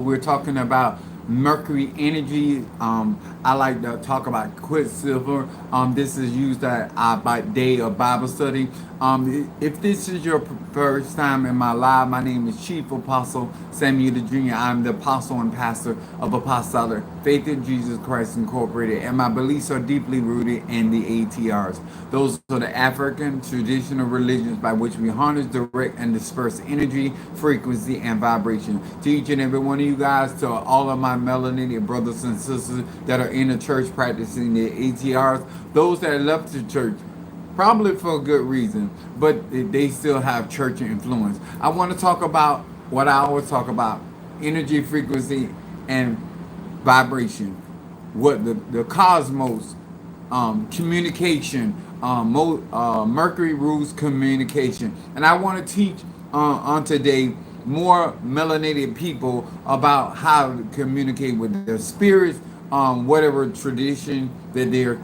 we're talking about mercury energy. I like to talk about quicksilver. This is used at by day of Bible study. If this is your first time in my live, my name is Chief Apostle Samuel the Jr. I'm the apostle and pastor of Apostolic Faith in Jesus Christ Incorporated, and my beliefs are deeply rooted in the ATRS. Those are the African traditional religions by which we harness, direct, and disperse energy, frequency, and vibration. To each and every one of you guys, to all of my melanated brothers and sisters that are in the church practicing the ATRs, those that left the church, probably for a good reason, but they still have church influence. I want to talk about what I always talk about: energy, frequency, and vibration. What the cosmos, communication, Mercury rules communication. And I want to teach on today more melanated people about how to communicate with their spirits, whatever tradition that they're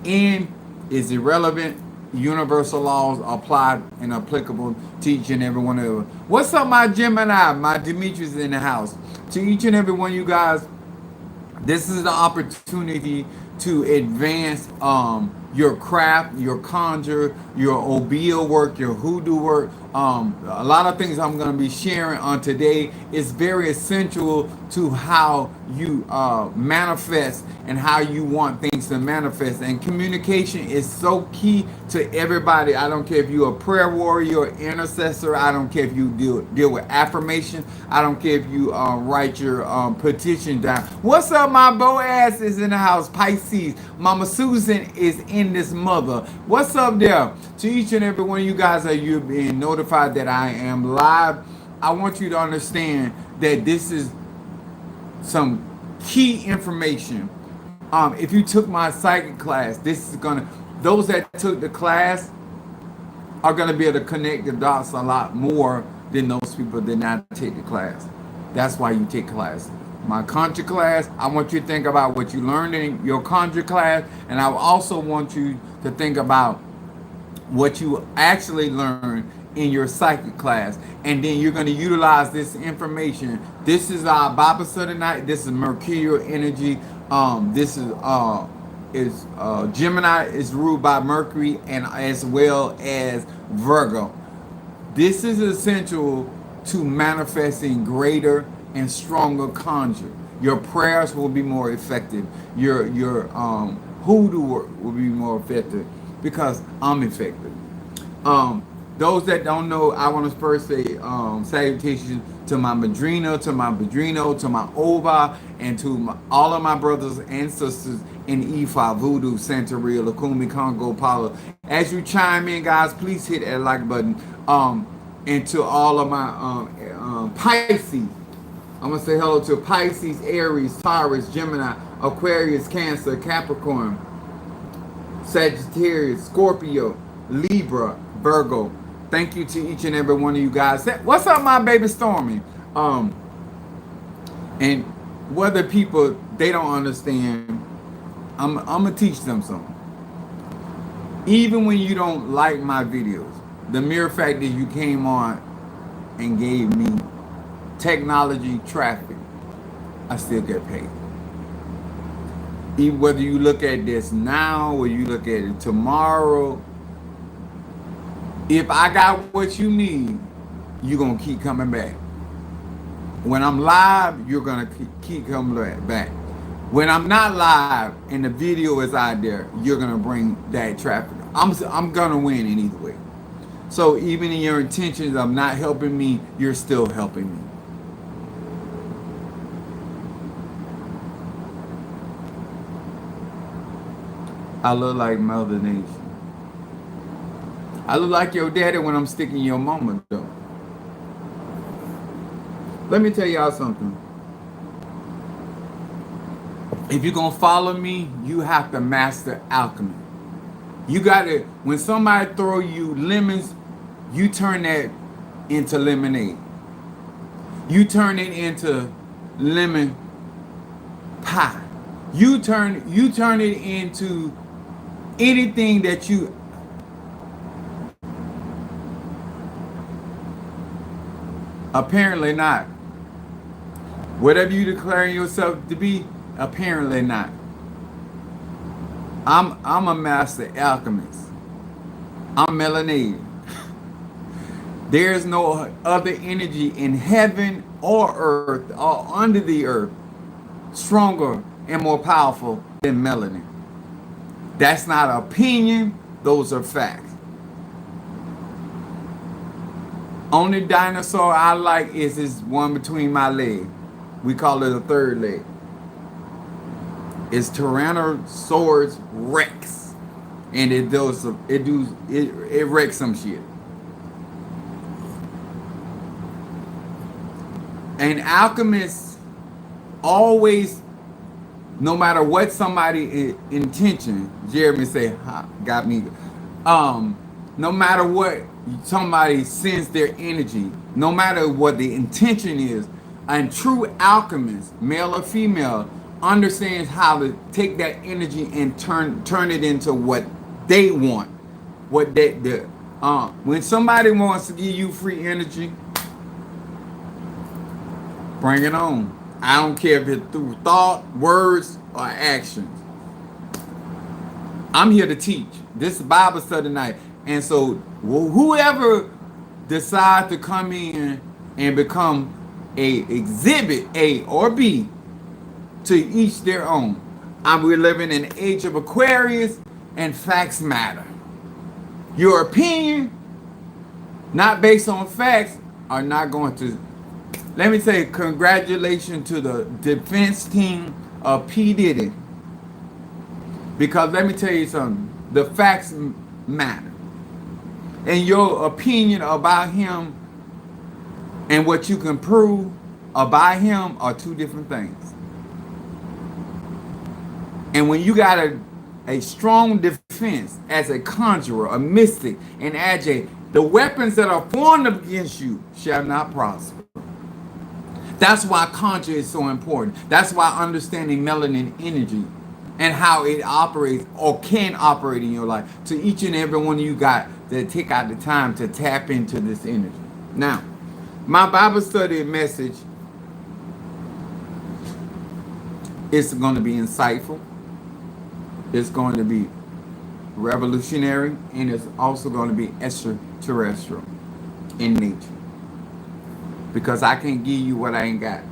in is irrelevant. Universal laws applied and applicable to each and every one of them. What's up, my Gemini? My Demetrius in the house. To each and every one of you guys, this is the opportunity to advance your craft, your conjure, your obeah work, your hoodoo work. A lot of things I'm going to be sharing on today is very essential to how you manifest and how you want things to manifest. And communication is so key to everybody. I don't care if you're a prayer warrior or intercessor. I don't care if you deal with affirmation. I don't care if you write your petition down. What's up, my Boaz is in the house. Pisces. Mama Susan is in this mother. What's up there? To each and every one of you guys that you're being notified that I am live, I want you to understand that this is some key information. If you took my psychic class, this is gonna, those that took the class are gonna be able to connect the dots a lot more than those people that did not take the class. That's why you take classes. My conjure class, I want you to think about what you learned in your conjure class, and I also want you to think about what you actually learned in your psychic class, and then you're going to utilize this information. This is our Bible study night. This is mercurial energy. This is Gemini is ruled by Mercury, and as well as Virgo. This is essential to manifesting greater and stronger conjure. Your prayers will be more effective. Your hoodoo work will be more effective because I'm effective. Those that don't know, I want to first say salutations to my Madrina, to my Padrino, to my Ova, and to all of my brothers and sisters in Ifa, Voodoo, Santeria, Lukumi, Congo, Paula. As you chime in, guys, please hit that like button. And to all of my Pisces, I'm going to say hello to Pisces, Aries, Taurus, Gemini, Aquarius, Cancer, Capricorn, Sagittarius, Scorpio, Libra, Virgo. Thank you to each and every one of you guys. What's up, my baby Stormy? And whether people, they don't understand, I'm going to teach them something. Even when you don't like my videos, the mere fact that you came on and gave me technology traffic, I still get paid. Even whether you look at this now or you look at it tomorrow, if I got what you need, you're going to keep coming back. When I'm live, you're going to keep coming back. When I'm not live and the video is out there, you're going to bring that traffic. I'm going to win in either way. So even in your intentions of not helping me, you're still helping me. I look like Mother Nature. I look like your daddy when I'm sticking your mama, though. Let me tell y'all something. If you're going to follow me, you have to master alchemy. You got to, when somebody throw you lemons, you turn that into lemonade. You turn it into lemon pie. You turn it into anything that you. Apparently not. Whatever you declare yourself to be, apparently not. I'm a master alchemist. I'm melanated. There is no other energy in heaven or earth or under the earth stronger and more powerful than melanin. That's not opinion, those are facts. Only dinosaur I like is this one between my legs. We call it a third leg. It's Tyrannosaurus Rex. And it wrecks some shit. And alchemists always, no matter what somebody intention, Jeremy say, got me. No matter what somebody sends their energy, no matter what the intention is, a true alchemist, male or female, understands how to take that energy and turn it into what they want. What they do. When somebody wants to give you free energy, bring it on. I don't care if it's through thought, words, or actions. I'm here to teach. This is Bible study night. And so whoever decides to come in and become a exhibit A or B, to each their own. We're living in the age of Aquarius, and facts matter. Your opinion, not based on facts, are not going to. Let me say congratulations to the defense team of P. Diddy. Because let me tell you something, the facts matter. And your opinion about him and what you can prove about him are two different things. And when you got a strong defense as a conjurer, a mystic, an agent, the weapons that are formed against you shall not prosper. That's why conjure is so important. That's why understanding melanin energy and how it operates or can operate in your life. To each and every one of you got to take out the time to tap into this energy. Now, my Bible study message is going to be insightful. It's going to be revolutionary, and it's also going to be extraterrestrial in nature. Because I can't give you what I ain't got.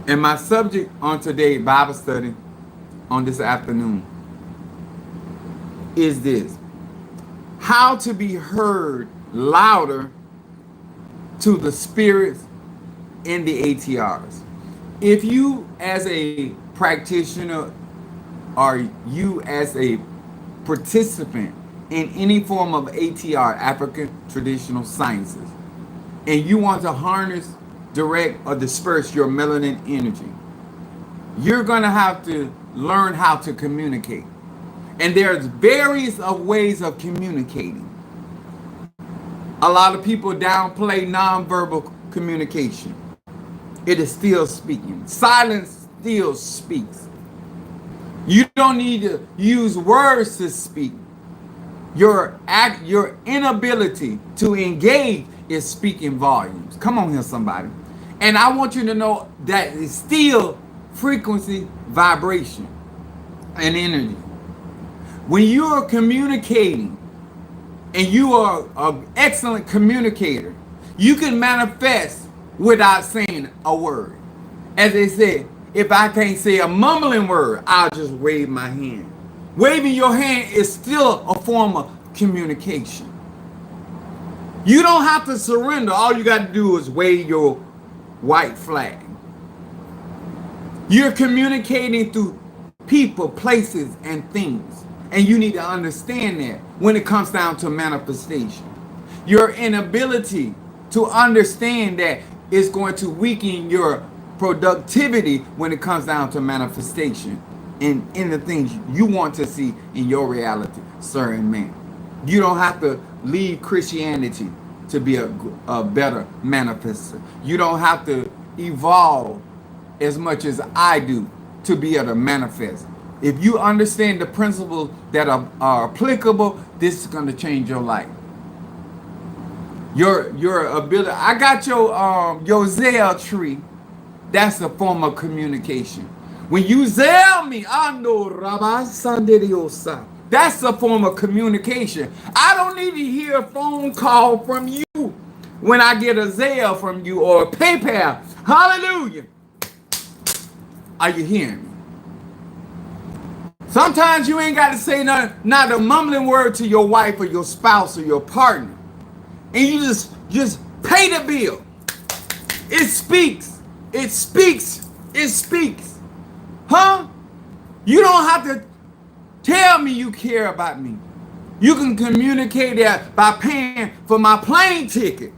And my subject on today's Bible study on this afternoon is this: how to be heard louder to the spirits in the ATRS. If you as a practitioner or you as a participant in any form of ATR, African Traditional Sciences, and you want to harness, direct, or disperse your melanin energy, you're going to have to learn how to communicate. And there's various of ways of communicating. A lot of people downplay nonverbal communication. It is still speaking. Silence still speaks. You don't need to use words to speak. Your inability to engage is speaking volumes. Come on here, somebody. And I want you to know that it's still frequency, vibration, and energy. When you are communicating and you are an excellent communicator, you can manifest without saying a word. As they said, if I can't say a mumbling word, I'll just wave my hand. Waving your hand is still a form of communication. You don't have to surrender. All you got to do is wave your white flag. You're communicating through people, places, and things. And you need to understand that when it comes down to manifestation. Your inability to understand that is going to weaken your productivity when it comes down to manifestation in the things you want to see in your reality, sir and man. You don't have to leave Christianity to be a better manifester. You don't have to evolve as much as I do to be able to manifest. If you understand the principles that are applicable, this is going to change your life. Your ability. I got your Zell tree. That's a form of communication. When you Zell me, I know Rabbi Sandidiosa. That's a form of communication. I don't need to hear a phone call from you when I get a Zelle from you or a PayPal. Hallelujah. Are you hearing me? Sometimes you ain't got to say not a mumbling word to your wife or your spouse or your partner. And you just pay the bill. It speaks. It speaks. It speaks. Huh? You don't have to tell me you care about me. You can communicate that by paying for my plane ticket,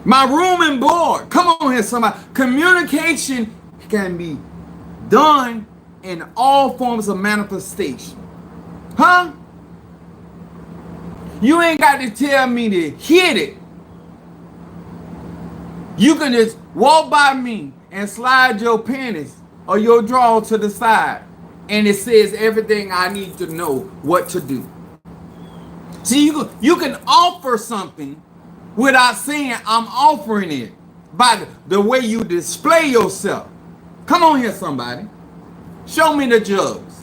my room and board. Come on here, somebody. Communication can be done in all forms of manifestation. Huh? You ain't got to tell me to hit it. You can just walk by me and slide your panties or your drawer to the side, and it says everything I need to know what to do. See, you can offer something without saying I'm offering it by the way you display yourself. Come on here, somebody. Show me the jugs.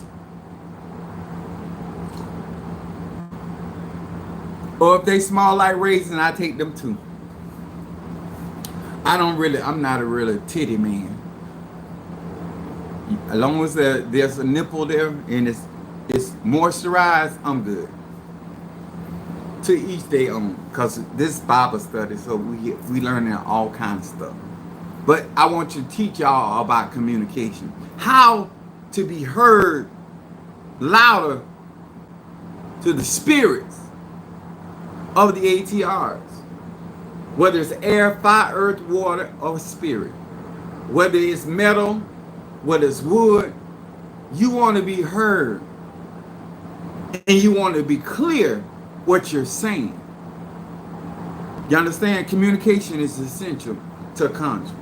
Or if they small like raisins, I take them too. I'm not a really titty man. As long as there's a nipple there and it's moisturized, I'm good. To each their own, because this Bible study, so we learning all kinds of stuff. But I want to teach y'all about communication, how to be heard louder to the spirits of the ATRS, whether it's air, fire, earth, water, or spirit, whether it's metal, whether it's wood. You want to be heard, and you want to be clear what you're saying. You understand? Communication is essential to conjure.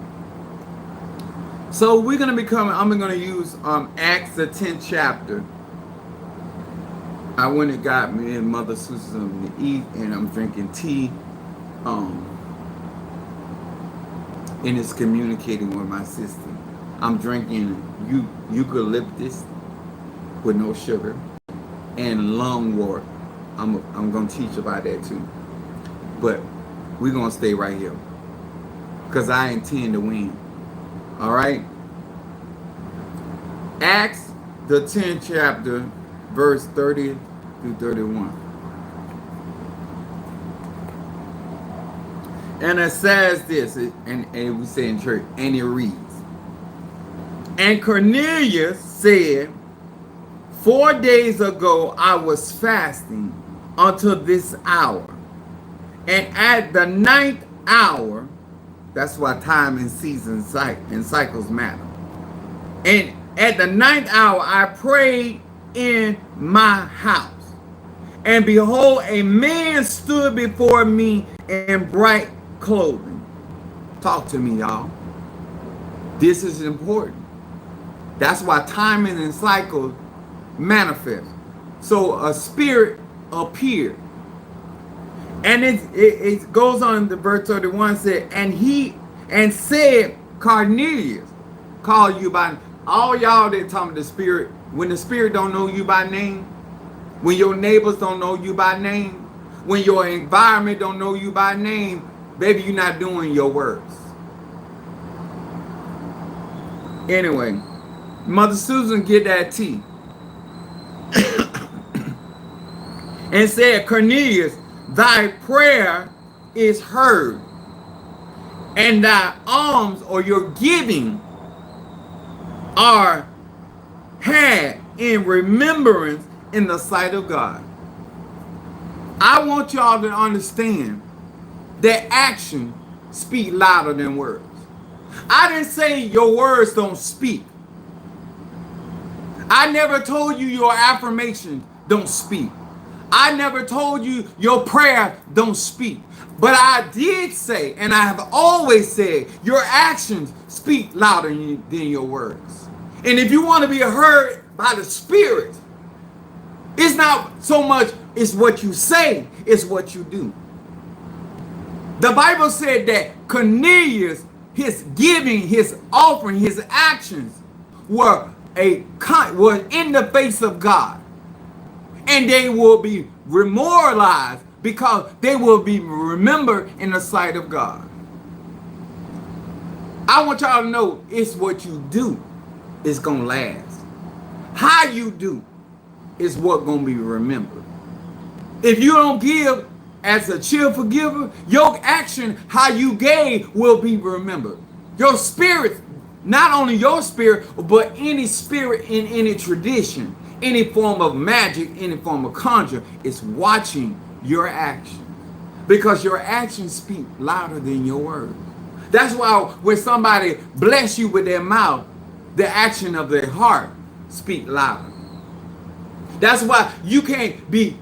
So we're going to I'm going to use Acts the 10th chapter. I went and got me and Mother Susan to eat, and I'm drinking tea. And it's communicating with my sister. I'm drinking eucalyptus with no sugar and lungwort. I'm gonna teach about that too. But we're gonna stay right here, because I intend to win. Alright? Acts the 10th chapter, verse 30 through 31. And it says this, and we say in church, and it reads, and Cornelius said, 4 days ago I was fasting until this hour. And at the 9th hour, that's why time and season and cycles matter. And at the 9th hour, I prayed in my house. And behold, a man stood before me in bright clothing. Talk to me, y'all. This is important. That's why timing and cycles manifest. So a spirit appeared. And it goes on to verse 31, said, and said, Cornelius, call you by, all y'all that talking the spirit, when the spirit don't know you by name, when your neighbors don't know you by name, when your environment don't know you by name, baby, you're not doing your works. Anyway, Mother Susan get that tea. And said, Cornelius, thy prayer is heard, and thy alms or your giving are had in remembrance in the sight of God. I want y'all to understand that action speak louder than words. I didn't say your words don't speak. I never told you your affirmations don't speak. I never told you your prayer don't speak. But I did say, and I have always said, your actions speak louder than your words. And if you want to be heard by the Spirit, it's not so much it's what you say, it's what you do. The Bible said that Cornelius, his giving, his offering, his actions were were in the face of God. And they will be memorialized because they will be remembered in the sight of God. I want y'all to know it's what you do is going to last. How you do is what going to be remembered. If you don't give as a cheerful giver, your action, how you gave, will be remembered. Your spirit, not only your spirit, but any spirit in any tradition, any form of magic, any form of conjure, is watching your action. Because your actions speak louder than your words. That's why when somebody bless you with their mouth, the action of their heart speak louder. That's why you can't be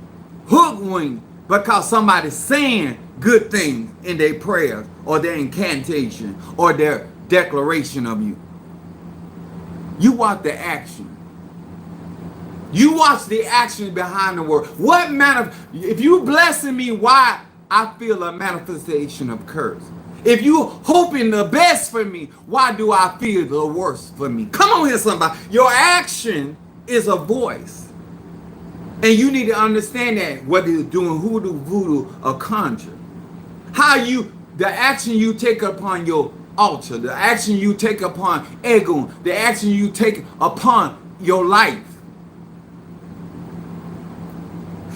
hoodwinked because somebody's saying good things in their prayers or their incantation or their declaration of you. You watch the action. You watch the action behind the word. If you blessing me, why I feel a manifestation of curse? If you hoping the best for me, why do I feel the worst for me? Come on here, somebody. Your action is a voice. And you need to understand that, whether you're doing hoodoo, voodoo, or conjure. The action you take upon your altar, the action you take upon Egun, the action you take upon your life.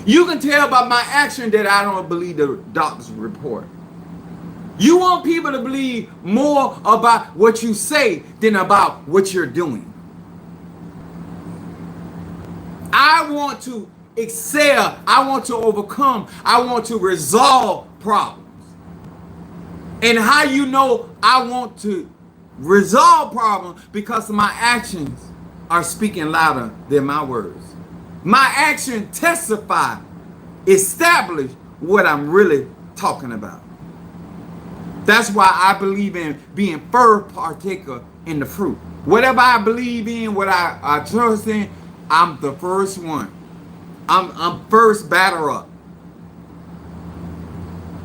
You can tell by my action that I don't believe the doctor's report. You want people to believe more about what you say than about what you're doing. I want to excel. I want to overcome. I want to resolve problems. And how you know I want to resolve problems? Because my actions are speaking louder than my words. My action testify, establish what I'm really talking about. That's why I believe in being first partaker in the fruit. Whatever I believe in, what I trust in, I'm the first one. I'm first batter up.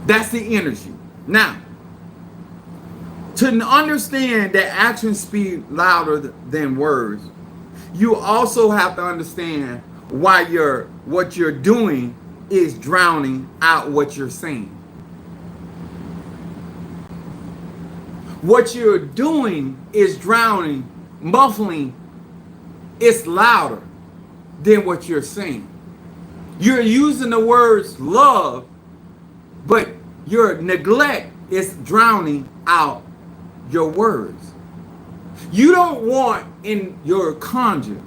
That's the energy. Now, to understand that actions speak louder than words, you also have to understand why what you're doing is drowning out what you're saying. What you're doing is drowning, muffling. It's louder than what you're saying. You're using the words love, but your neglect is drowning out your words. You don't want in your conjure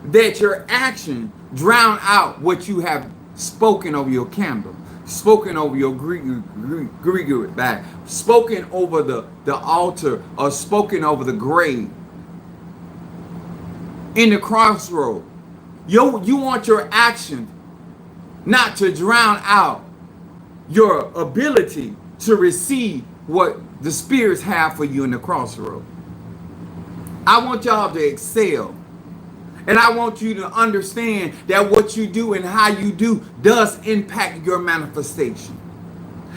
that your action drown out what you have spoken over your candle, spoken over your Greek bag, spoken over the altar, or spoken over the grave. In the crossroad, you want your action not to drown out your ability to receive what the spirits have for you in the crossroad. I want y'all to excel. And I want you to understand that what you do and how you do does impact your manifestation.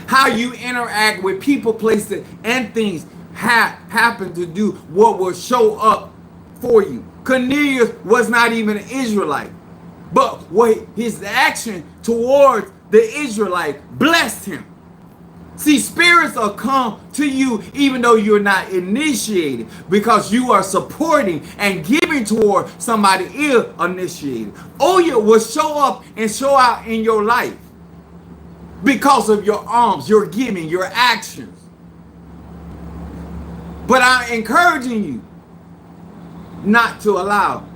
How you interact with people, places, and things happen to do what will show up for you. Cornelius was not even an Israelite, but what his action towards the Israelite blessed him. See, spirits will come to you even though you're not initiated, because you are supporting and giving toward somebody is initiated. Oya will show up and show out in your life because of your alms, your giving, your actions. But I'm encouraging you not to allow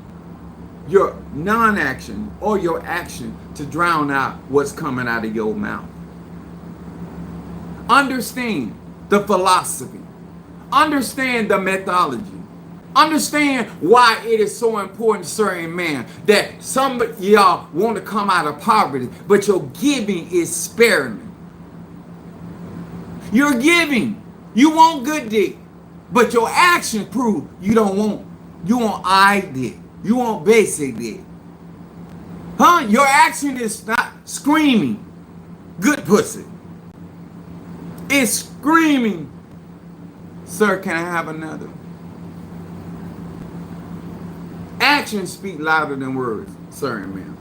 your non-action or your action to drown out what's coming out of your mouth. Understand the philosophy. Understand the methodology. Understand why it is so important to certain man that some of y'all want to come out of poverty, but your giving is sparingly. You're giving. You want good dick, but your actions prove you don't want. You want eye dick. You want basic dick. Huh? Your action is not screaming good pussy. It's screaming. Sir, can I have another? Actions speak louder than words, sir and ma'am.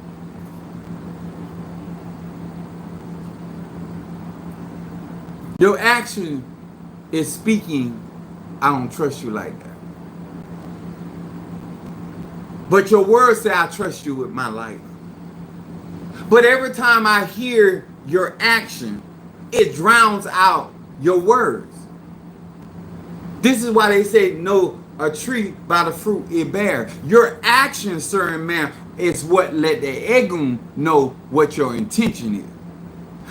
Your action is speaking, I don't trust you like that. But your words say, I trust you with my life. But every time I hear your action, it drowns out your words. This is why they say, know a tree by the fruit it bears. Your action, sir and ma'am, is what let the egum know what your intention is.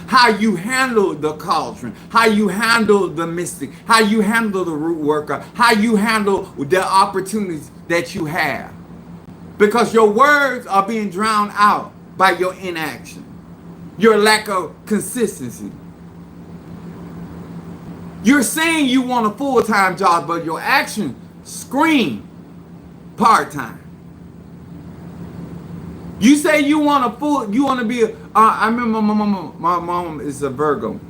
How you handle the cauldron, how you handle the mystic, how you handle the root worker, how you handle the opportunities that you have. Because your words are being drowned out by your inaction, your lack of consistency. You're saying you want a full-time job, but your actions scream part-time. You say you want to be I remember my mom is a Virgo.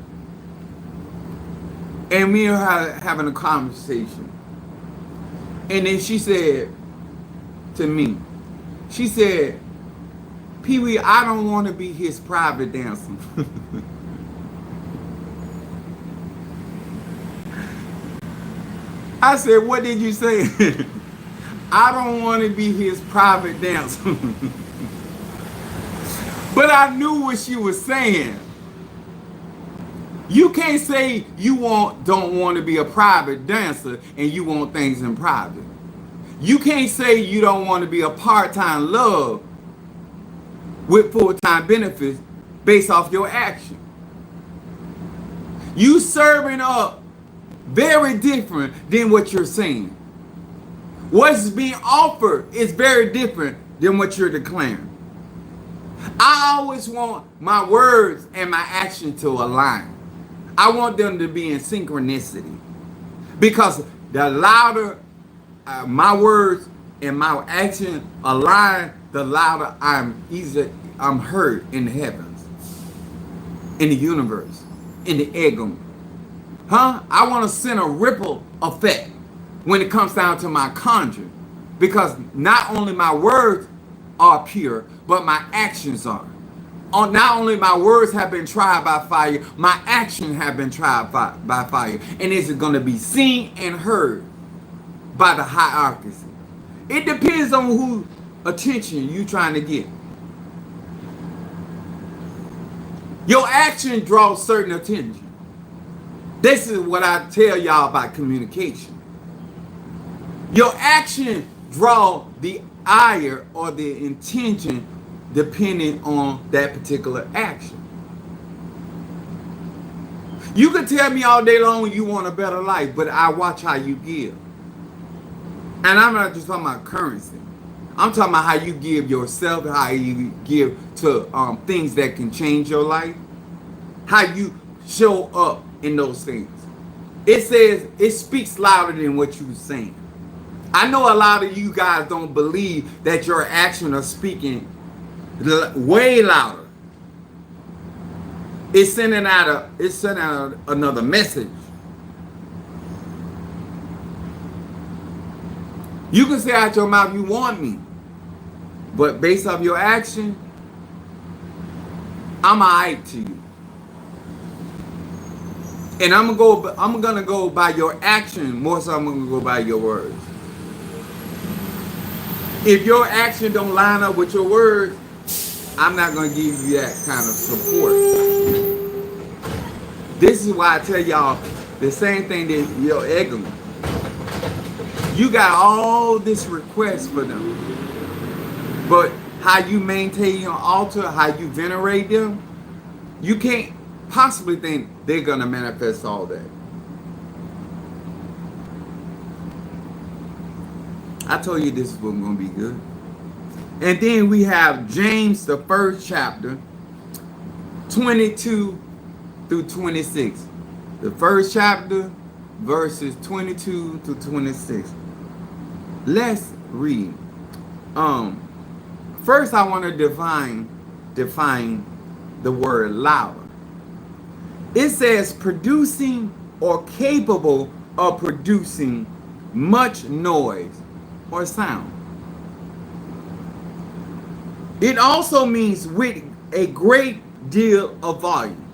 And we are having a conversation. And then she said to me, she said, Pee Wee, I don't want to be his private dancer. I said, what did you say? I don't want to be his private dancer. But I knew what she was saying. You can't say you don't want to be a private dancer and you want things in private. You can't say you don't want to be a part-time love with full-time benefits based off your action. You serving up very different than what you're saying. What's being offered is very different than what you're declaring. I always want my words and my action to align. I want them to be in synchronicity. Because the louder my words and my action align, the louder I'm heard in the heavens, in the universe, in the egum. I want to send a ripple effect when it comes down to my conjuring. Because not only my words are pure, but my actions are. Not only my words have been tried by fire, my actions have been tried by fire. And it's going to be seen and heard by the hierarchy. It depends on who attention you trying to get. Your action draws certain attention. This is what I tell y'all about communication. Your action draw the ire or the intention depending on that particular action. You can tell me all day long you want a better life, but I watch how you give. And I'm not just talking about currency. I'm talking about how you give yourself, how you give to things that can change your life, how you show up in those things. It says, it speaks louder than what you're saying. I know a lot of you guys don't believe that your actions are speaking way louder. It's sending out another message. You can say out your mouth you want me, but based off your action, I'm alright to you. And I'm gonna go by your action more so I'm gonna go by your words. If your action don't line up with your words, I'm not gonna give you that kind of support. This is why I tell y'all the same thing that your ego. You got all this request for them, but how you maintain your altar, how you venerate them, you can't possibly think they're gonna manifest all that. I told you this was gonna be good. And then we have James, the 1st chapter, 22 through 26. The 1st chapter, verses 22 to 26. Let's read. First I want to define the word louder. It says producing or capable of producing much noise or sound. It also means with a great deal of volume.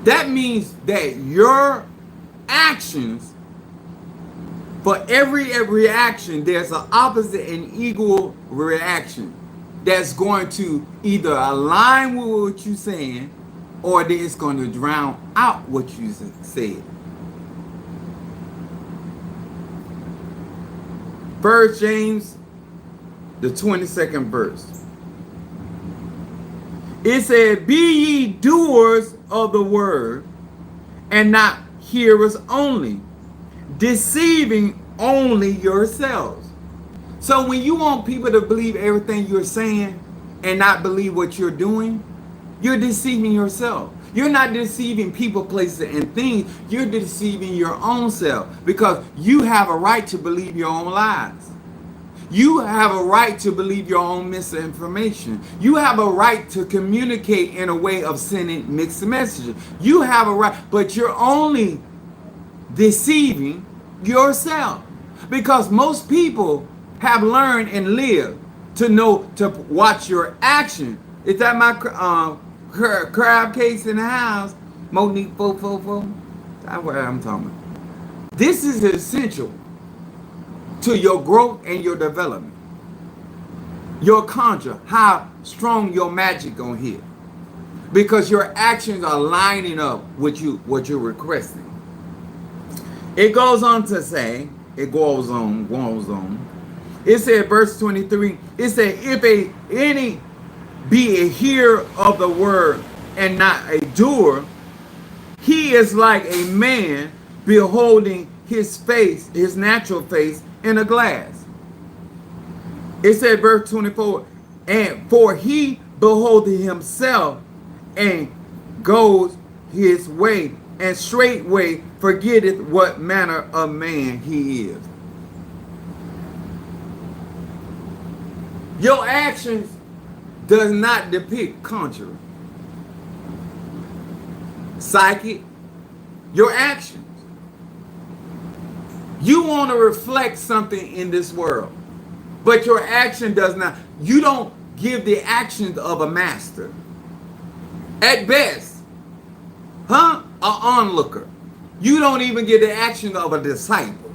That means that your actions, for every reaction, there's an opposite and equal reaction that's going to either align with what you're saying or that it's going to drown out what you said. First James, the 22nd verse. It said, be ye doers of the word, and not hearers only, deceiving only yourselves. So when you want people to believe everything you're saying and not believe what you're doing, you're deceiving yourself. You're not deceiving people, places, and things. You're deceiving your own self, because you have a right to believe your own lies. You have a right to believe your own misinformation. You have a right to communicate in a way of sending mixed messages. You have a right, but you're only deceiving yourself, because most people have learned and lived to know to watch your action. Is that my crab case in the house? Monique 444. That's what I'm talking about. This is essential to your growth and your development. Your conjure, how strong your magic gonna hit, because your actions are lining up with what you're requesting. It goes on to say, it goes on. It said, verse 23, it said, if any be a hearer of the word and not a doer, he is like a man beholding his face, his natural face, in a glass. It said, verse 24, and for he beholdeth himself and goes his way, and straightway forgetteth what manner of man he is. Your actions does not depict contrary. Psychic, your actions. You want to reflect something in this world, but your action does not. You don't give the actions of a master. At best, an onlooker. You don't even get the action of a disciple.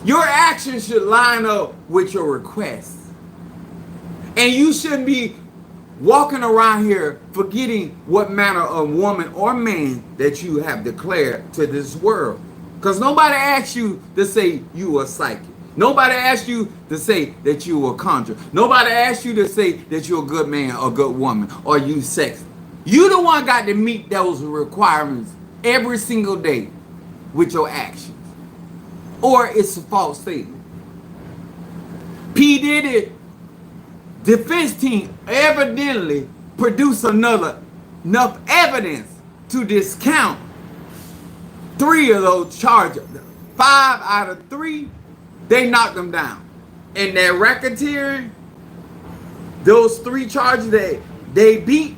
Your actions should line up with your requests. And you shouldn't be walking around here forgetting what manner of woman or man that you have declared to this world. Because nobody asked you to say you were psychic. Nobody asked you to say that you were conjure. Nobody asked you to say that you're a good man or good woman or you sexy. You the one got to meet those requirements every single day with your actions. Or it's a false statement. P. Diddy defense team evidently produced enough evidence to discount 3 of those charges. 5 out of 3, they knocked them down. And that racketeering, those 3 charges that they beat,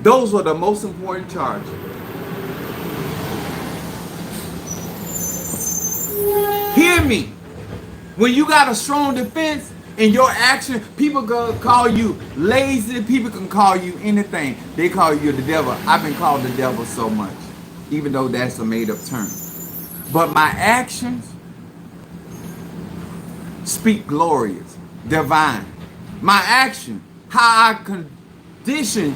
those were the most important charges. Hear me. When you got a strong defense in your action, people can call you lazy. People can call you anything. They call you the devil. I've been called the devil so much, even though that's a made-up term. But my actions speak glorious, divine. My action, how I condition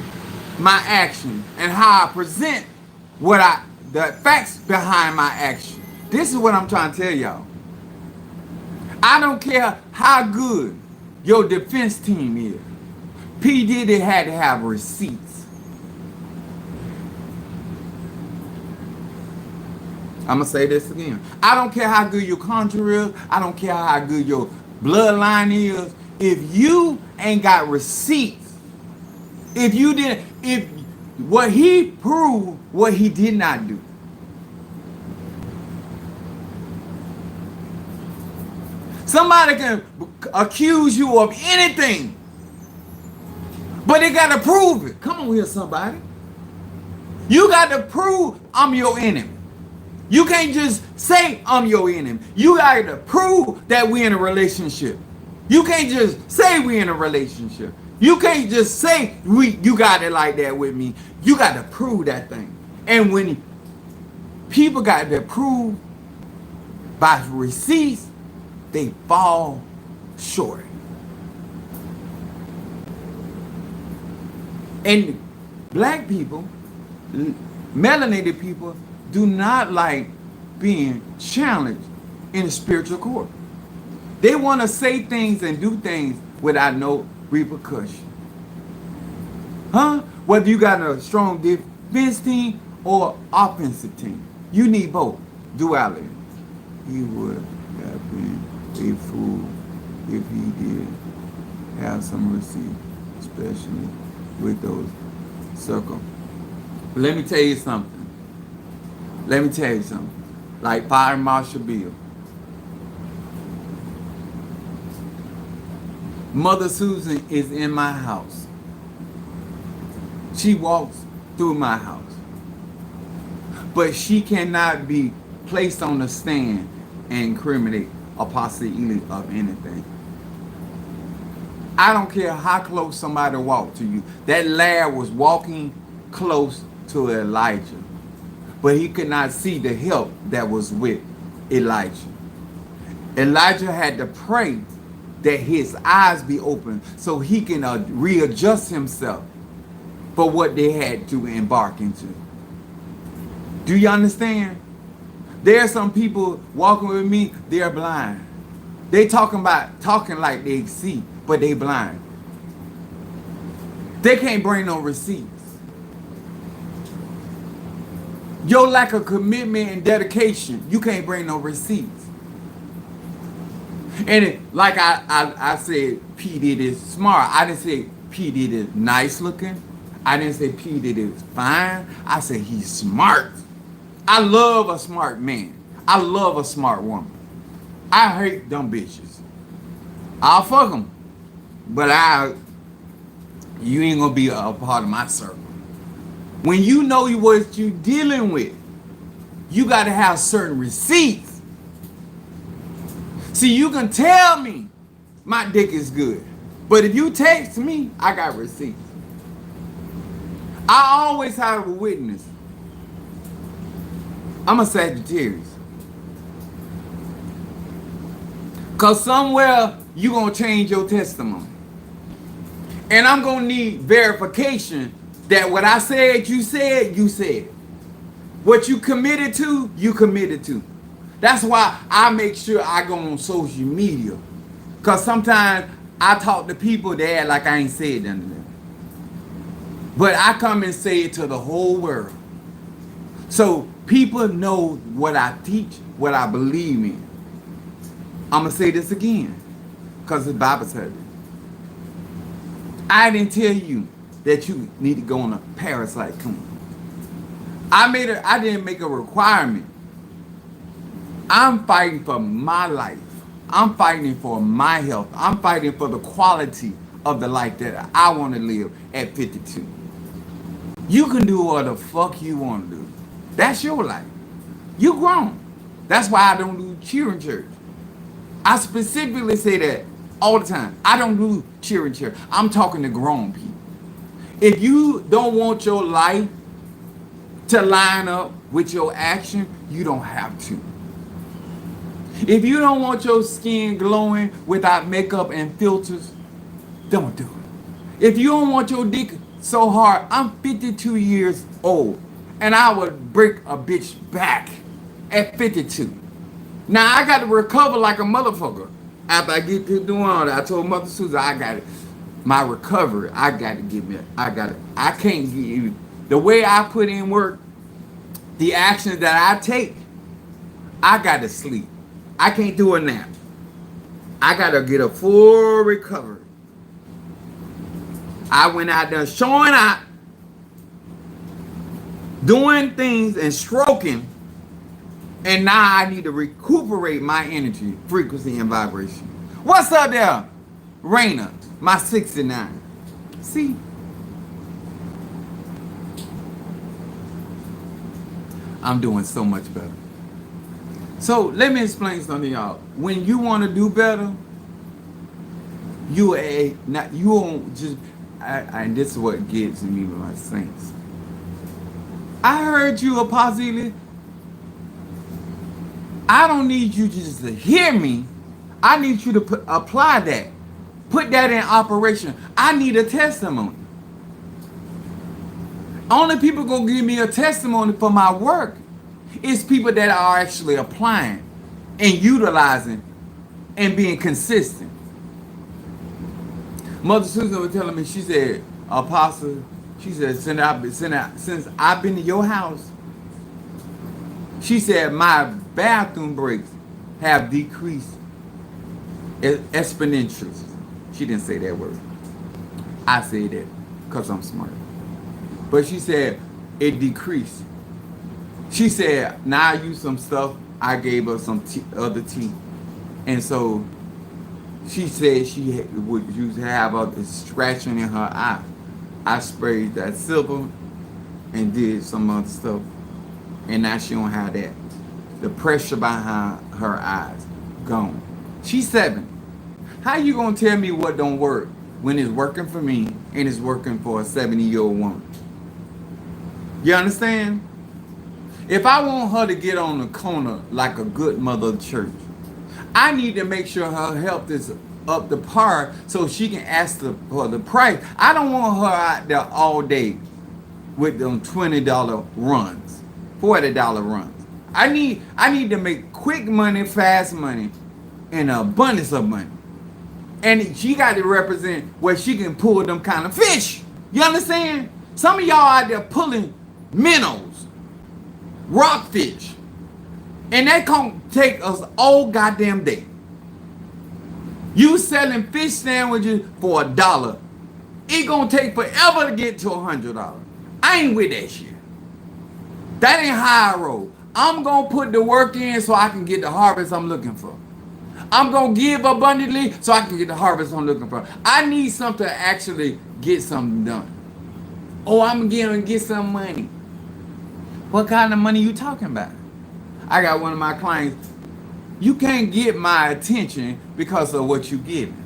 my action, and how I present the facts behind my action. This is what I'm trying to tell y'all. I don't care how good your defense team is. P. Diddy had to have receipts. I'm going to say this again. I don't care how good your conjurer is. I don't care how good your bloodline is. If you ain't got receipts, if what he proved, what he did not do. Somebody can accuse you of anything But they got to prove it. Come on here, somebody. You got to prove I'm your enemy. You can't just say I'm your enemy. You got to prove that we're in a relationship. You can't just say we're in a relationship. You can't just say you got it like that with me. You got to prove that thing. And when people got to prove by receipts, they fall short. And black people, melanated people, do not like being challenged in the spiritual court. They want to say things and do things without no repercussion. Huh? Whether you got a strong defense team or offensive team, you need both. Duality. He would have been a fool if he did have some receipt, especially with those circles. But let me tell you something. Like Fire Marshal Bill. Mother Susan is in my house. She walks through my house. But she cannot be placed on the stand and incriminate Apostle Ely of anything. I don't care how close somebody walked to you. That lad was walking close to Elijah. But he could not see the help that was with Elijah. Elijah had to pray that his eyes be open so he can readjust himself for what they had to embark into. Do you understand? There are some people walking with me, they're blind. They talking like they see, but they blind. They can't bring no receipts. Your lack of commitment and dedication, you can't bring no receipts. And like I said, P. Diddy is smart. I didn't say P. Diddy is nice looking. I didn't say P. Diddy is fine. I said he's smart. I love a smart man. I love a smart woman. I hate dumb bitches. I'll fuck them. But you ain't gonna be a part of my circle. When you know what you're dealing with, you got to have certain receipts. See, you can tell me my dick is good, but if you text me, I got receipts. I always have a witness. I'm a Sagittarius. Because somewhere you're going to change your testimony. And I'm going to need verification that what I said, you said, you said. What you committed to, you committed to. That's why I make sure I go on social media. Because sometimes I talk to people, they act like I ain't said nothing to them. But I come and say it to the whole world. So people know what I teach, what I believe in. I'm going to say this again. Because the Bible said it. I didn't tell you that you need to go on a parasite clean. I didn't make a requirement. I'm fighting for my life. I'm fighting for my health. I'm fighting for the quality of the life that I want to live at 52. You can do what the fuck you want to do. That's your life. You grown. That's why I don't do cheering church. I specifically say that all the time. I don't do cheering church. I'm talking to grown people. If you don't want your life to line up with your action, you don't have to. If you don't want your skin glowing without makeup and filters, don't do it. If you don't want your dick so hard, I'm 52 years old and I would break a bitch back at 52. Now I got to recover like a motherfucker after I get to doing all that. I told Mother Susan, I got it. My recovery, I got to give me, I can't give you, the way I put in work, the actions that I take, I got to sleep. I can't do a nap. I got to get a full recovery. I went out there showing out, doing things and stroking, and now I need to recuperate my energy, frequency, and vibration. What's up there, Raina? My 69. See, I'm doing so much better. So let me explain something, y'all. When you want to do better, you won't just. And this is what gets me with my saints. I heard you, Apostle. I don't need you just to hear me. I need you to apply that. Put that in operation. I need a testimony. Only people gonna give me a testimony for my work is people that are actually applying and utilizing and being consistent. Mother Susan was telling me, she said, Apostle, she said, since I've been to your house, she said, my bathroom breaks have decreased exponentially. She didn't say that word. I said that because I'm smart. But she said, it decreased. She said, now I use some stuff. I gave her some other tea. And so she said she would used to have a scratching in her eye. I sprayed that silver and did some other stuff. And now she don't have that. The pressure behind her eyes gone. She's 7. How you gonna tell me what don't work when it's working for me and it's working for a 70-year-old woman? You understand? If I want her to get on the corner like a good mother of the church, I need to make sure her health is up to par so she can ask for the price. I don't want her out there all day with them $20 runs, $40 runs. I need to make quick money, fast money, and an abundance of money. And she got to represent where she can pull them kind of fish. You understand? Some of y'all out there pulling minnows, rockfish, and that can take us all goddamn day. You selling fish sandwiches for $1. It gonna take forever to get to $100. I ain't with that shit. That ain't how I roll. I'm gonna put the work in so I can get the harvest I'm looking for. I'm gonna give abundantly so I can get the harvest I'm looking for. I need something to actually get something done. Oh, I'm gonna get some money. What kind of money you talking about? I got one of my clients. You can't get my attention because of what you give me.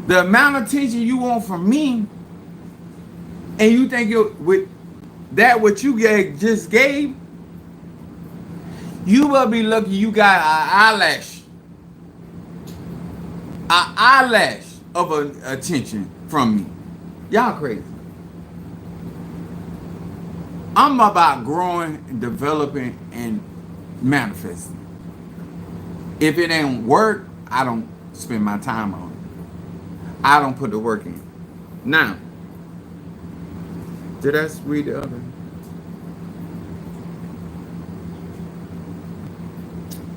The amount of attention you want from me, and you think with that what you just gave, you will be lucky you got an eyelash of attention from me. Y'all crazy. I'm about growing, developing, and manifesting. If it ain't work, I don't spend my time on it. I don't put the work in. Now, did I read the other?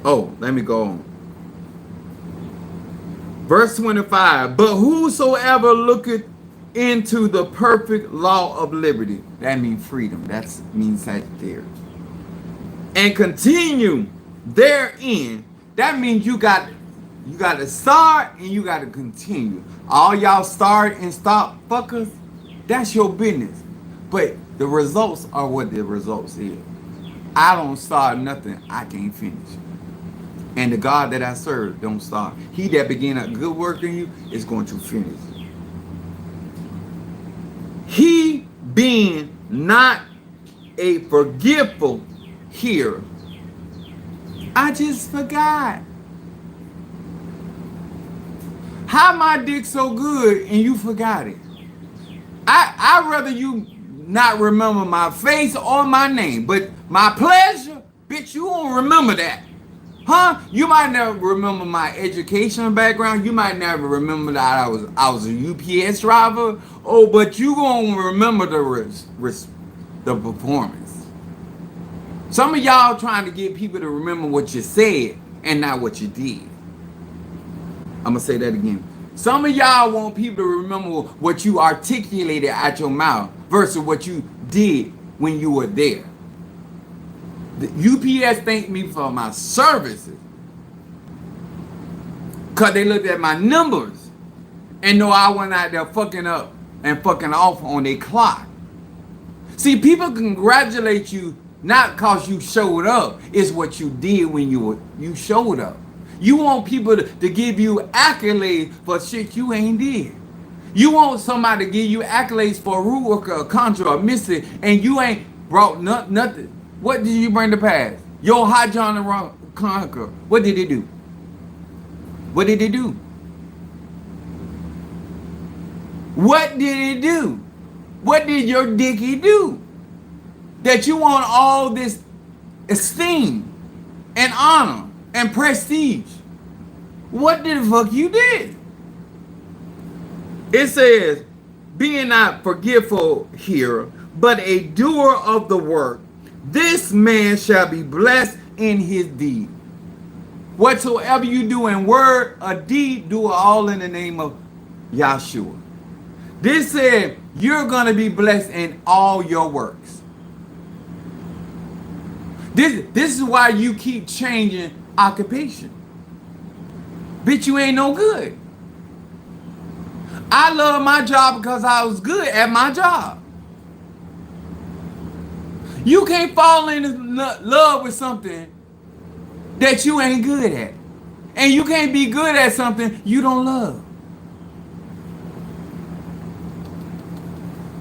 Oh, let me go on. Verse 25, but whosoever looketh into the perfect law of liberty, that means freedom, that means Sagittarius, and continue therein, that means you got to start and you got to continue. All y'all start and stop fuckers, that's your business. But the results are what the results is. I don't start nothing I can't finish. And the God that I serve don't start. He that began a good work in you is going to finish. He being not a forgetful hearer. I just forgot. How my dick so good and you forgot it? I'd rather you not remember my face or my name, but my pleasure, bitch, you won't remember that. Huh? You might never remember my educational background. You might never remember that I was a UPS driver. Oh, but you gonna remember the performance. Some of y'all trying to get people to remember what you said and not what you did. I'm gonna say that again. Some of y'all want people to remember what you articulated out your mouth versus what you did when you were there. The UPS thanked me for my services because they looked at my numbers and know I went out there fucking up and fucking off on their clock. See, people congratulate you Not because you showed up. It's what you did when you showed up. You want people to give you accolades for shit you ain't did. You want somebody to give you accolades for a root worker, a conjurer, a mystic, and you ain't brought nothing. What did you bring to pass? Your high John and conqueror. What did he do? What did he do? What did he do? What did your dicky do? That you want all this esteem and honor and prestige. What the fuck you did? It says, being not forgetful here, but a doer of the work, this man shall be blessed in his deed. Whatsoever you do in word or deed, do it all in the name of Yahshua. This said, you're going to be blessed in all your works. This is why you keep changing occupation. Bitch, you ain't no good. I love my job because I was good at my job. You can't fall in love with something that you ain't good at. And you can't be good at something you don't love.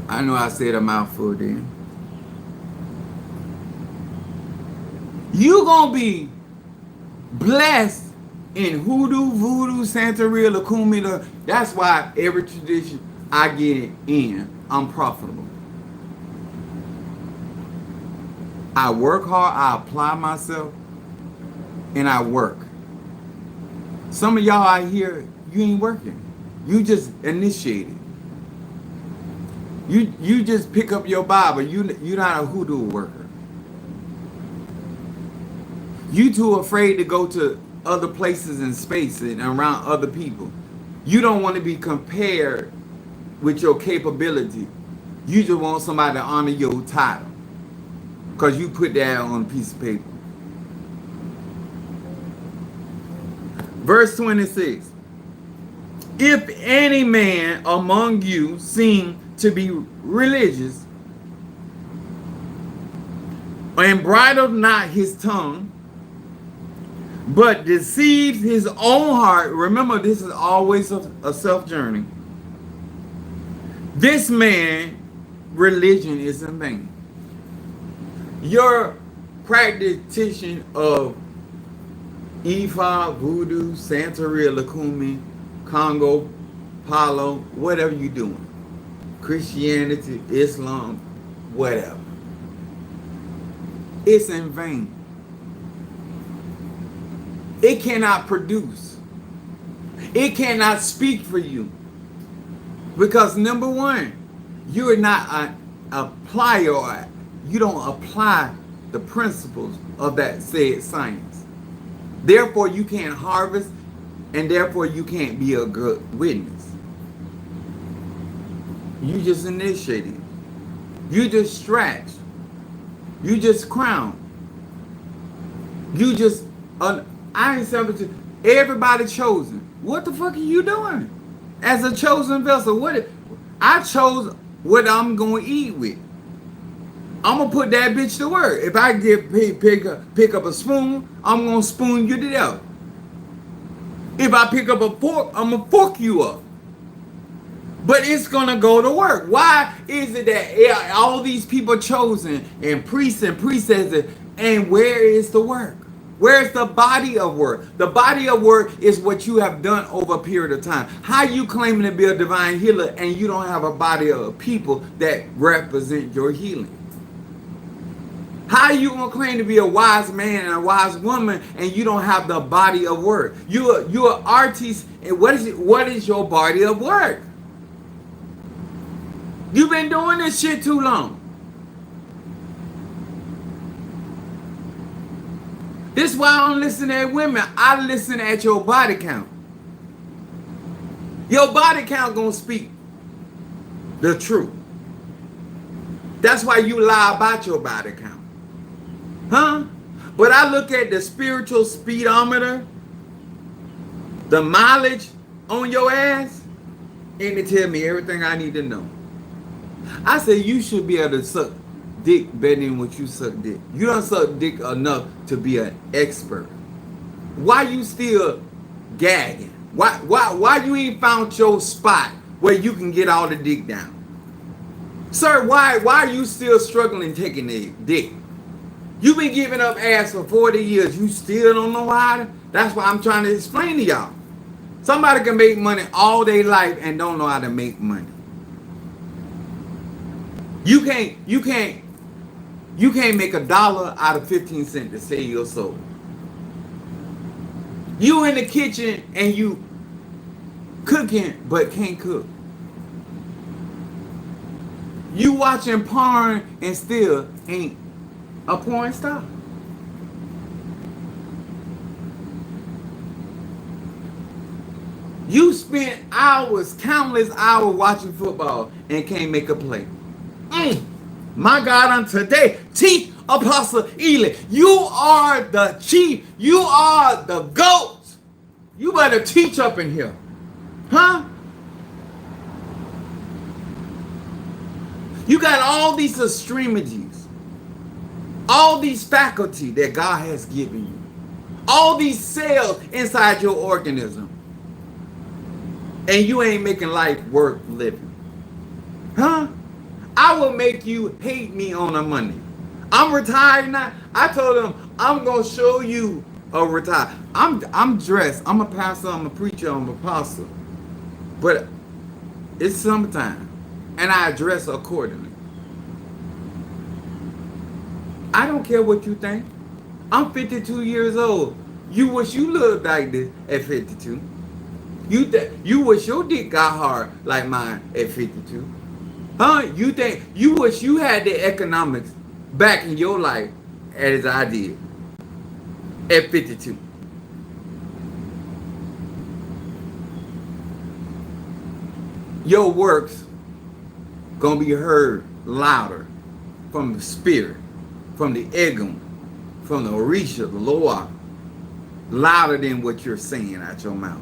I know I said a mouthful then. You gonna be blessed in hoodoo, voodoo, Santeria, Lakumi. That's why every tradition I get in, I'm profitable. I work hard, I apply myself, and I work. Some of y'all out here, you ain't working. You just initiated. You just pick up your Bible. You're not a hoodoo worker. You too afraid to go to other places in space and around other people. You don't want to be compared with your capability. You just want somebody to honor your title because you put that on a piece of paper. Verse 26. If any man among you seem to be religious and bridle not his tongue, but deceives his own heart. Remember, this is always a self journey. This man, religion is in vain. Your practitioner of Ifa, Voodoo, Santeria, Lakumi, Congo, Palo, whatever you're doing, Christianity, Islam, whatever, it's in vain. It cannot produce. It cannot speak for you. Because number one, you're not an applier, or you don't apply the principles of that said science. Therefore, you can't harvest, and therefore you can't be a good witness. You just initiated. You just stretched. You just crowned. You just... I ain't saying everybody chosen. What the fuck are you doing as a chosen vessel? I chose what I'm gonna eat with. I'm gonna put that bitch to work. If I pick up a spoon, I'm gonna spoon you to death. If I pick up a fork, I'm gonna fork you up. But it's gonna go to work. Why is it that all these people chosen and priests and priestesses, and where is the work? Where's the body of work? The body of work is what you have done over a period of time. How you claiming to be a divine healer and you don't have a body of people that represent your healing? How you gonna claim to be a wise man and a wise woman and you don't have the body of work? You're an artist, and what is your body of work? You've been doing this shit too long. This is why I don't listen at women. I listen at your body count. Your body count gonna speak the truth. That's why you lie about your body count. Huh? But I look at the spiritual speedometer, the mileage on your ass, and it tell me everything I need to know. I say you should be able to suck dick better than what you suck dick. You don't suck dick enough to be an expert. Why you still gagging? Why you ain't found your spot where you can get all the dick down? Sir, why are you still struggling taking the dick? You've been giving up ass for 40 years. You still don't know how to? That's why I'm trying to explain to y'all. Somebody can make money all their life and don't know how to make money. You can't make $1 out of 15 cents to save your soul. You in the kitchen and you cooking but can't cook. You watching porn and still ain't a porn star. You spent hours, countless hours watching football and can't make a play. My God, on today, Chief Apostle Ely, you are the chief. You are the GOAT. You better teach up in here. Huh? You got all these extremities, all these faculty that God has given you, all these cells inside your organism, and you ain't making life worth living. Huh? I will make you hate me on a Monday. I'm retired now. I told them I'm gonna show you a retire. I'm dressed. I'm a pastor. I'm a preacher. I'm an apostle. But it's summertime, and I dress accordingly. I don't care what you think. I'm 52 years old. You wish you looked like this at 52. You wish your dick got hard like mine at 52. Huh? You wish you had the economics back in your life as I did at 52. Your works gonna be heard louder from the spirit, from the ego, from the Orisha, the Loa, louder than what you're saying out your mouth.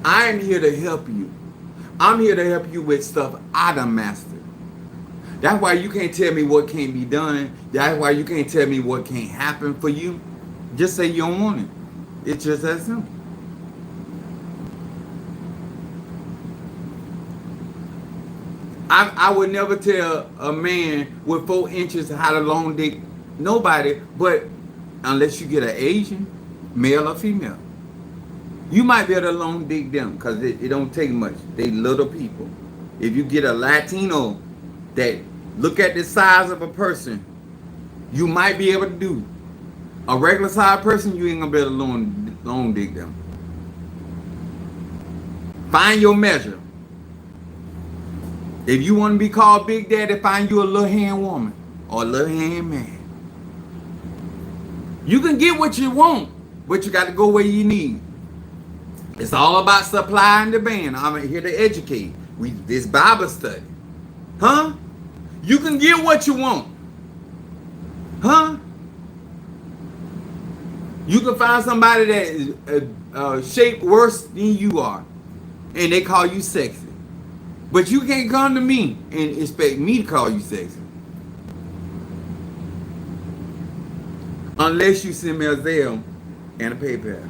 I am here to help you. I'm here to help you with stuff I done mastered. That's why you can't tell me what can't be done. That's why you can't tell me what can't happen for you. Just say you don't want it. It's just that simple. I would never tell a man with 4 inches how to long dick nobody, but unless you get an Asian, male or female. You might be able to long dick them because it don't take much. They little people. If you get a Latino that look at the size of a person, you might be able to do. A regular size person, you ain't gonna be able to long dick them. Find your measure. If you want to be called Big Daddy, find you a little hand woman or a little hand man. You can get what you want, but you got to go where you need. It's all about supply and demand. I'm here to educate. This Bible study. Huh? You can get what you want. Huh? You can find somebody that is shaped worse than you are, and they call you sexy. But you can't come to me and expect me to call you sexy. Unless you send me a Zelle and a PayPal.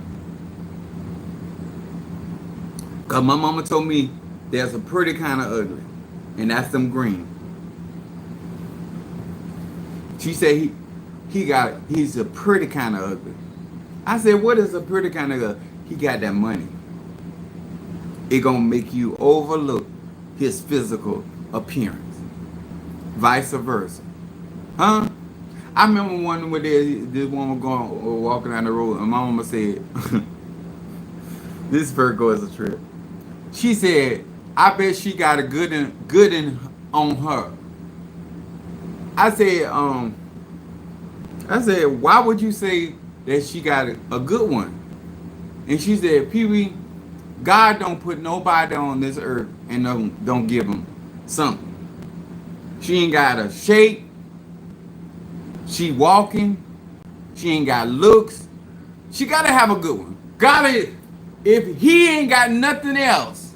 Because my mama told me there's a pretty kind of ugly, and that's them green. She said he's a pretty kind of ugly. I said, what is a pretty kind of ugly? He got that money. It gonna make you overlook his physical appearance. Vice versa. Huh? I remember one where this woman walking down the road, and my mama said, this Virgo is a trip. She said, I bet she got a good in on her. I said, why would you say that she got a good one? And she said, Pee-wee, God don't put nobody on this earth and don't give them something. She ain't got a shape. She walking. She ain't got looks. She gotta have a good one. If he ain't got nothing else,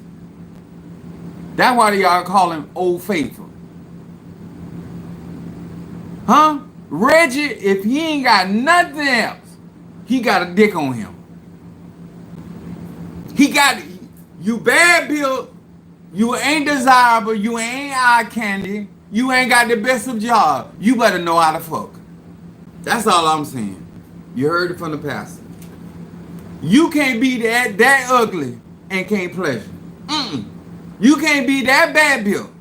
that's why y'all call him Old Faithful. Huh? Reggie, if he ain't got nothing else, he got a dick on him. He got you bad built, you ain't desirable, you ain't eye candy, you ain't got the best of job. You better know how to fuck. That's all I'm saying. You heard it from the pastor. You can't be that ugly and can't pleasure. Mm-mm. You can't be that bad built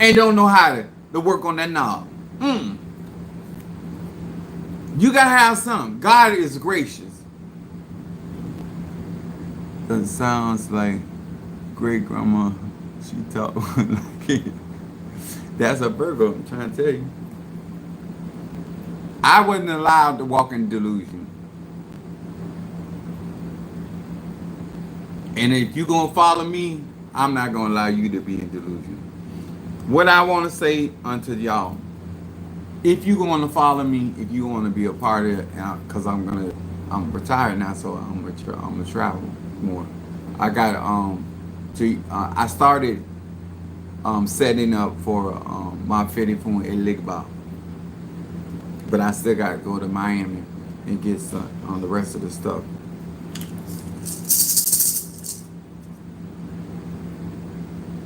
and don't know how to work on that knob. Mm. You gotta have something. God is gracious. That sounds like great grandma. She talked like it. That's a burger, I'm trying to tell you. I wasn't allowed to walk in delusion. And if you're going to follow me, I'm not going to allow you to be in delusion. What I want to say unto y'all, if you're going to follow me, if you want to be a part of it, because I'm retired now, so I'm gonna travel more. I got I started setting up for my fitting for Eligba, but I still got to go to Miami and get some on the rest of the stuff.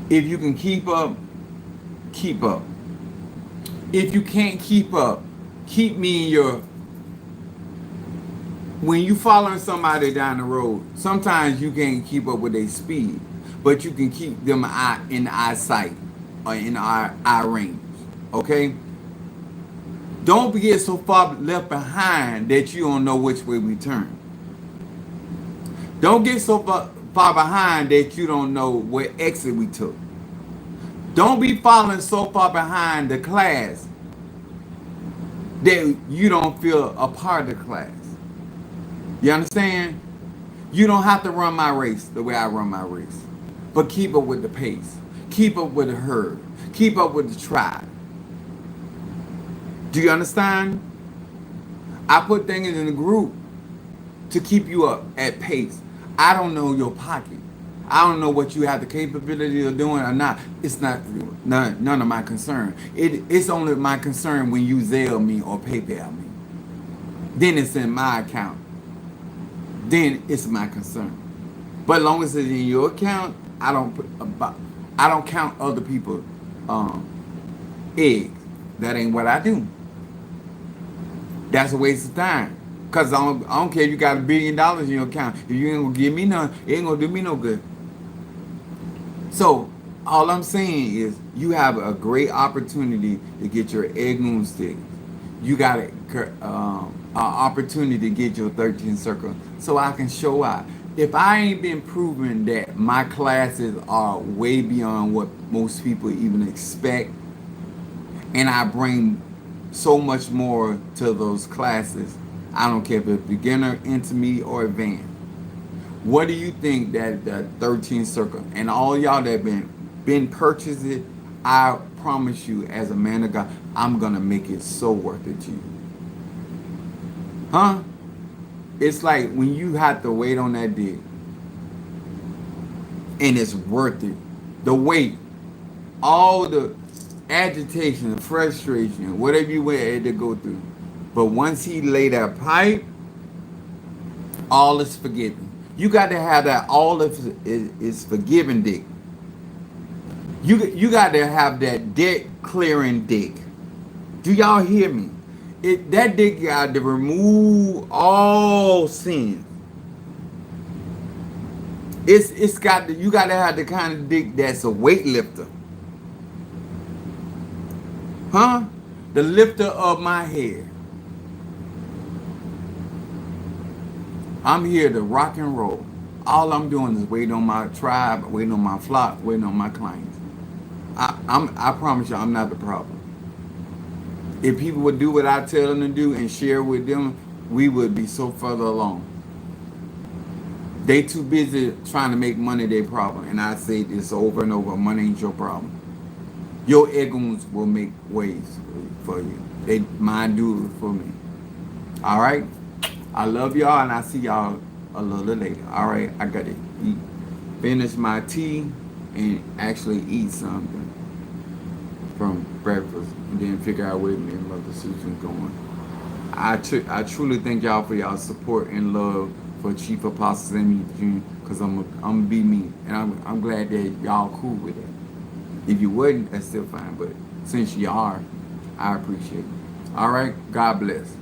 If you can keep up, keep up. If you can't keep up, keep me in your. When you following somebody down the road, sometimes you can't keep up with their speed, but you can keep them in eyesight or in eye range. Okay? Don't get so far left behind that you don't know which way we turn. Don't get so far behind that you don't know what exit we took. Don't be falling so far behind the class that you don't feel a part of the class. You understand? You don't have to run my race the way I run my race. But keep up with the pace. Keep up with the herd. Keep up with the tribe. Do you understand? I put things in the group to keep you up at pace. I don't know your pocket. I don't know what you have the capability of doing or not. It's none of my concern. It's only my concern when you Zelle me or PayPal me. Then it's in my account. Then it's my concern. But as long as it's in your account, I don't count other people's eggs. That ain't what I do. That's a waste of time. Cause I don't care if you got $1 billion in your account. If you ain't gonna give me none, it ain't gonna do me no good. So all I'm saying is you have a great opportunity to get your egg moon stick. You got an opportunity to get your 13 circle so I can show out. If I ain't been proven that my classes are way beyond what most people even expect, and I bring so much more to those classes, I don't care if it's beginner, intermediate, or advanced. What do you think that the 13 circle and all y'all that been purchased it? I promise you, as a man of God, I'm gonna make it so worth it to you. Huh? It's like when you have to wait on that dick, and it's worth it. The wait, all the agitation, the frustration, whatever you had to go through. But once he lay that pipe, all is forgiven. You got to have that all is forgiven dick. You got to have that debt clearing dick. Do y'all hear me? That dick got to remove all sin. It's got to, you got to have the kind of dick that's a weightlifter. Huh? The lifter of my head. I'm here to rock and roll. All I'm doing is waiting on my tribe, waiting on my flock, waiting on my clients. I promise you, I'm not the problem. If people would do what I tell them to do and share with them, we would be so further along. They too busy trying to make money their problem. And I say this over and over, money ain't your problem. Your egos will make ways for you. They mine do it for me. All right? I love y'all, and I see y'all a little later. All right? I got to eat. Finish my tea and actually eat something. from breakfast and then figure out where me and Mother Susan going. I truly thank y'all for y'all support and love for Chief Apostle Sammy Jr. Because I'm be me, and I'm glad that y'all cool with it. If you wouldn't, that's still fine. But since you are, I appreciate it. All right, God bless.